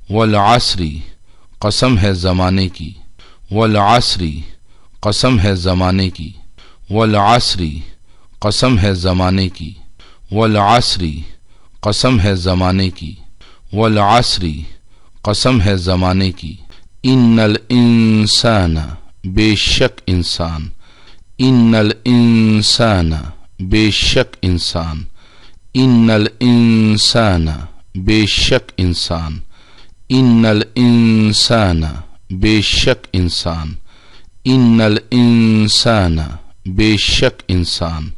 والعصری قسم ہے زمانے کی، والعصری قسم ہے زمانے کی، والعصری قسم ہے زمانے کی، والعصری قسم ہے زمانے کی، والعصری قسم ہے زمانے کی۔ ان الانسان بے شک انسان، ان الانسان بے شک انسان، ان الانسان بے شک انسان، ان الانسان بے شک انسان، ان الانسان بے شک انسان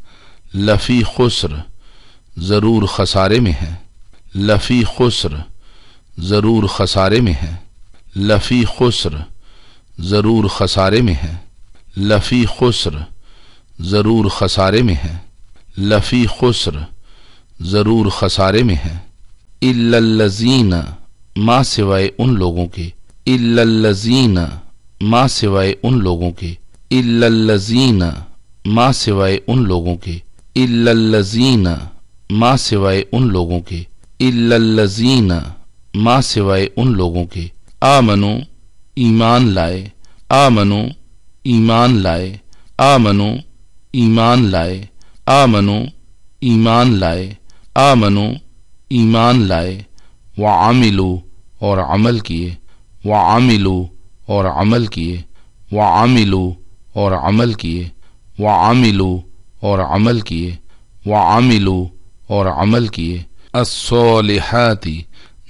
لفی خسر ضرور خسارے میں ہے، لفی خسر ضرور خسارے میں ہے، لفی خسر ضرور خسارے میں ہے، لفی خسر ضرور خسارے میں ہے، لفی خسر ضرور خسارے میں ہے۔ الا الذین ما سوائے ان لوگوں کے، الا الذین ما سوائے ان لوگوں کے، الا الذین ما سوائے ان لوگوں کے، الا الذین ما سوائے ان لوگوں کے، الا الذین ما سوائے ان لوگوں کے آمنو ایمان لائے، آمنو ایمان لائے، آمنو ایمان لائے، آمنو ایمان لائے، آمنو ایمان لائے، وعملوا اور عمل کیے، وعملوا اور عمل کیے، وعملوا اور عمل کیے، وعملوا اور عمل کیے، وعملوا اور عمل کیے، الصالحات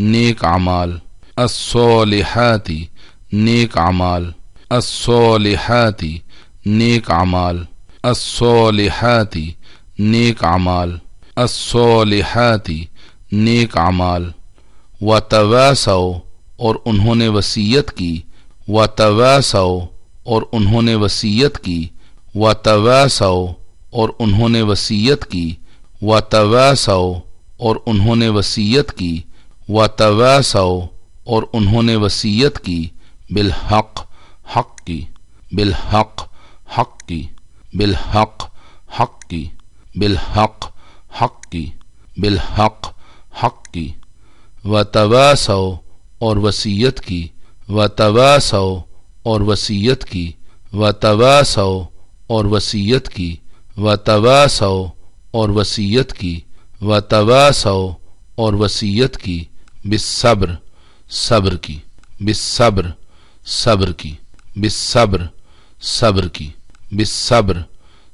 نیک اعمال، الصالحات نیک اعمال، الصالحات نیک اعمال، الصالحات نیک اعمال، الصالحات نیک اعمال، وتواصوا اور انہوں نے وصیت کی، وتواصوا اور انہوں نے وصیت کی، وتواصوا اور انہوں نے وصیت کی، وتواصوا اور انہوں نے وصیت کی، وتواصوا اور انہوں نے وصیت کی، بالحق حق کی، بالحق حق کی، بالحق حق کی، بالحق حق کی، بالحق حق کی، وتواصوا اور وصیت کی، وتواصوا اور وصیت کی، وتواصوا اور وصیت کی، وتواصوا اور وصیت کی، وتواصوا اور وصیت کی، بالصبر صبر کی، بالصبر صبر کی، بالصبر صبر کی، بالصبر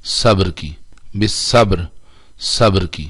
صبر کی، بالصبر صبر کی۔